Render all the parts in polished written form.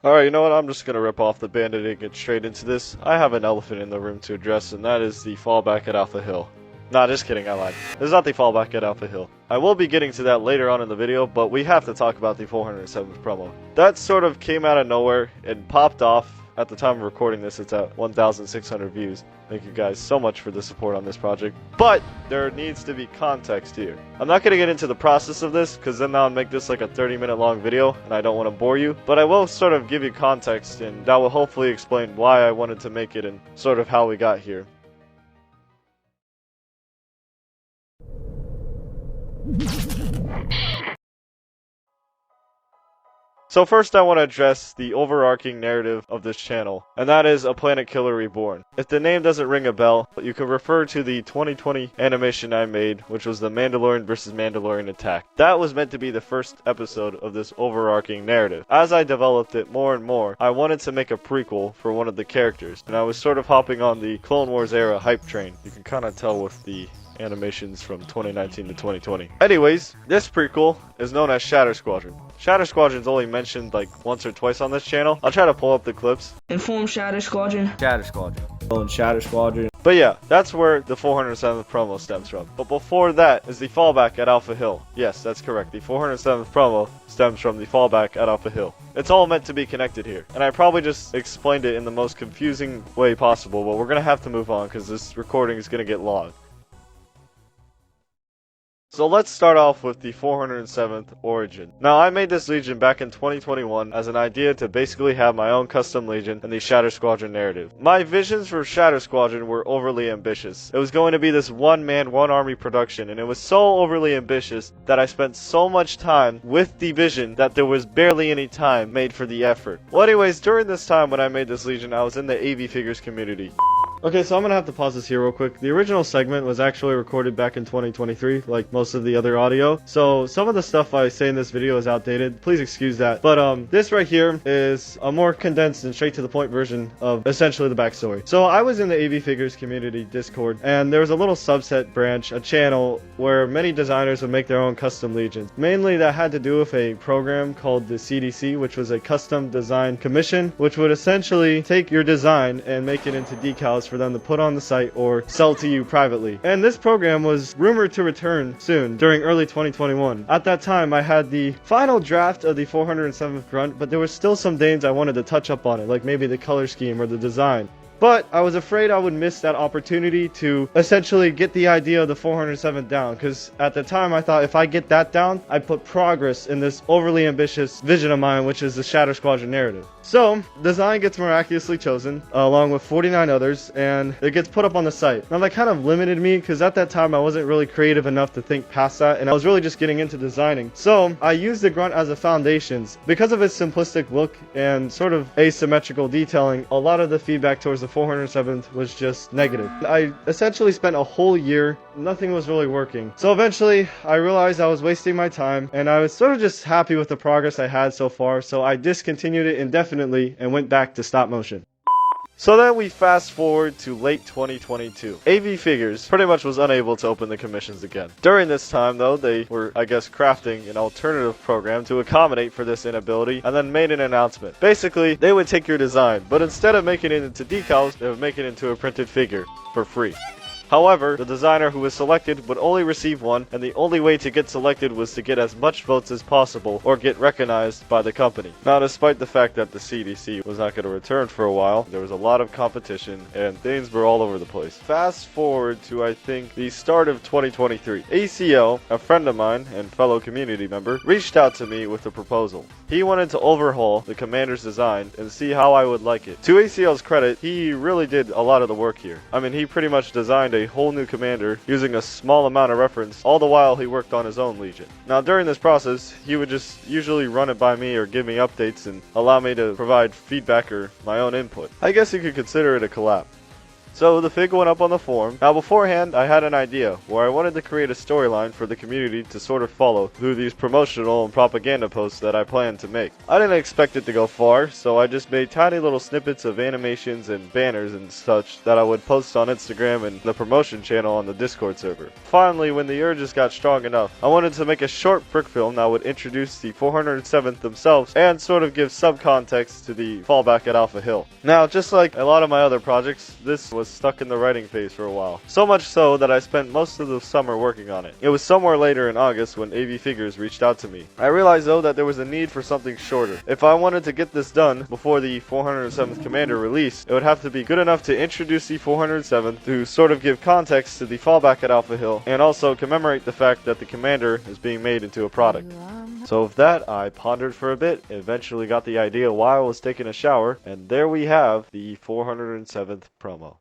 Alright, you know what, I'm just gonna rip off the bandit and get straight into this. I have an elephant in the room to address, and that is the fallback at Alpha Hill. Nah, just kidding, I lied. This is not the fallback at Alpha Hill. I will be getting to that later on in the video, but we have to talk about the 407th promo. That sort of came out of nowhere and popped off. At the time of recording this, it's at 1,600 views. Thank you guys so much for the support on this project. But there needs to be context here. I'm not going to get into the process of this, because then I'll make this like a 30-minute long video, and I don't want to bore you. But I will sort of give you context, and that will hopefully explain why I wanted to make it and sort of how we got here. So first I want to address the overarching narrative of this channel, and that is A Planet Killer Reborn. If the name doesn't ring a bell, you can refer to the 2020 animation I made, which was the Mandalorian vs. Mandalorian attack. That was meant to be the first episode of this overarching narrative. As I developed it more and more, I wanted to make a prequel for one of the characters, and I was sort of hopping on the Clone Wars era hype train. You can kind of tell with the animations from 2019 to 2020. Anyways, this prequel is known as Shatter Squadron. Shatter Squadron's only mentioned like once or twice on this channel. I'll try to pull up the clips. Inform Shatter Squadron. Shatter Squadron. On Shatter Squadron. But yeah, that's where the 407th promo stems from. But before that is the fallback at Alpha Hill. Yes, that's correct. The 407th promo stems from the fallback at Alpha Hill. It's all meant to be connected here. And I probably just explained it in the most confusing way possible, but we're gonna have to move on because this recording is gonna get long. So let's start off with the 407th origin. Now I made this Legion back in 2021 as an idea to basically have my own custom Legion in the Shatter Squadron narrative. My visions for Shatter Squadron were overly ambitious. It was going to be this one-man, one-army production, and it was so overly ambitious that I spent so much time with the vision that there was barely any time made for the effort. Well anyways, during this time when I made this Legion, I was in the AV Figures community. Okay, so I'm gonna have to pause this here real quick. The original segment was actually recorded back in 2023, like most of the other audio. So some of the stuff I say in this video is outdated. Please excuse that. But this right here is a more condensed and straight to the point version of essentially the backstory. So I was in the AV Figures community Discord, and there was a little subset branch, a channel, where many designers would make their own custom legions. Mainly that had to do with a program called the CDC, which was a custom design commission, which would essentially take your design and make it into decals for them to put on the site or sell to you privately. And this program was rumored to return soon during early 2021. At that time I had the final draft of the 407th grunt, but there were still some things I wanted to touch up on it, like maybe the color scheme or the design. But I was afraid I would miss that opportunity to essentially get the idea of the 407th down, because at the time I thought if I get that down, I'd put progress in this overly ambitious vision of mine, which is the Shatter Squadron narrative. So, design gets miraculously chosen, along with 49 others, and it gets put up on the site. Now that kind of limited me, because at that time I wasn't really creative enough to think past that, and I was really just getting into designing. So, I used the grunt as a foundations. Because of its simplistic look and sort of asymmetrical detailing, a lot of the feedback towards the 407th was just negative. I essentially spent a whole year, nothing was really working. So eventually, I realized I was wasting my time, and I was sort of just happy with the progress I had so far, so I discontinued it indefinitely and went back to stop motion. So then we fast forward to late 2022. AV Figures pretty much was unable to open the commissions again. During this time though, they were, I guess, crafting an alternative program to accommodate for this inability, and then made an announcement. Basically, they would take your design, but instead of making it into decals, they would make it into a printed figure for free. However, the designer who was selected would only receive one, and the only way to get selected was to get as much votes as possible or get recognized by the company. Now, despite the fact that the CDC was not going to return for a while, there was a lot of competition and things were all over the place. Fast forward to, I think, the start of 2023. ACL, a friend of mine and fellow community member, reached out to me with a proposal. He wanted to overhaul the commander's design and see how I would like it. To ACL's credit, he really did a lot of the work here. I mean, he pretty much designed a whole new commander using a small amount of reference, all the while he worked on his own Legion. Now during this process, he would just usually run it by me or give me updates and allow me to provide feedback or my own input. I guess you could consider it a collab. So the fig went up on the forum. Now beforehand, I had an idea where I wanted to create a storyline for the community to sort of follow through these promotional and propaganda posts that I planned to make. I didn't expect it to go far, so I just made tiny little snippets of animations and banners and such that I would post on Instagram and the promotion channel on the Discord server. Finally, when the urges got strong enough, I wanted to make a short brick film that would introduce the 407th themselves and sort of give subcontext to the fallback at Alpha Hill. Now, just like a lot of my other projects, this was stuck in the writing phase for a while. So much so that I spent most of the summer working on it. It was somewhere later in August when AV Figures reached out to me. I realized though that there was a need for something shorter. If I wanted to get this done before the 407th Commander release, it would have to be good enough to introduce the 407th to sort of give context to the fallback at Alpha Hill and also commemorate the fact that the Commander is being made into a product. So with that, I pondered for a bit, eventually got the idea while I was taking a shower, and there we have the 407th promo.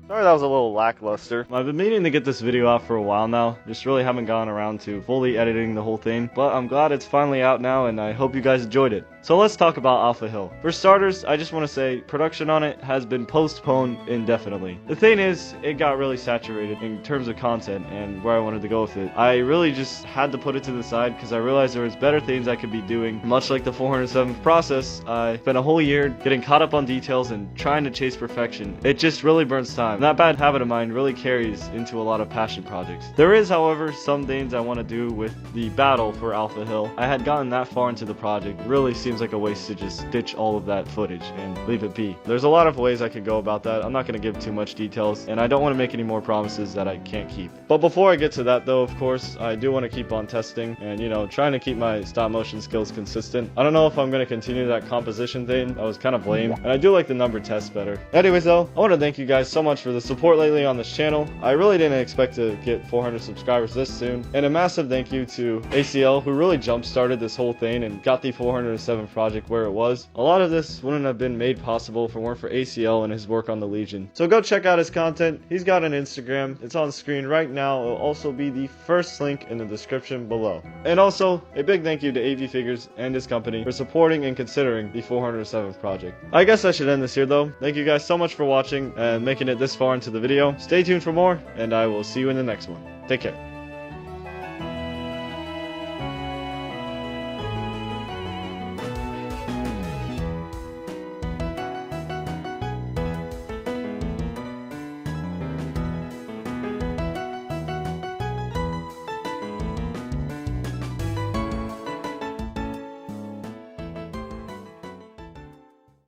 Sorry that was a little lackluster. I've been meaning to get this video out for a while now, just really haven't gotten around to fully editing the whole thing, but I'm glad it's finally out now and I hope you guys enjoyed it. So let's talk about Alpha Hill. For starters, I just want to say production on it has been postponed indefinitely. The thing is, it got really saturated in terms of content and where I wanted to go with it. I really just had to put it to the side because I realized there was better things I could be doing. Much like the 407th process, I spent a whole year getting caught up on details and trying to chase perfection. It just really burns time. That bad habit of mine really carries into a lot of passion projects. There is, however, some things I want to do with the battle for Alpha Hill. I had gotten that far into the project. Really seems like a waste to just ditch all of that footage and leave it be. There's a lot of ways I could go about that. I'm not going to give too much details, and I don't want to make any more promises that I can't keep. But before I get to that though, of course, I do want to keep on testing and, you know, trying to keep my stop motion skills consistent. I don't know if I'm going to continue that composition thing. I was kind of lame, and I do like the number tests better. Anyways though, I want to thank you guys so much for the support lately on this channel. I really didn't expect to get 400 subscribers this soon, and a massive thank you to ACL who really jump-started this whole thing and got the 407 project where it was. A lot of this wouldn't have been made possible if it weren't for ACL and his work on the Legion. So go check out his content. He's got an Instagram. It's on screen right now. It'll also be the first link in the description below. And also, a big thank you to AV Figures and his company for supporting and considering the 407th project. I guess I should end this here though. Thank you guys so much for watching and making it this far into the video. Stay tuned for more, and I will see you in the next one. Take care.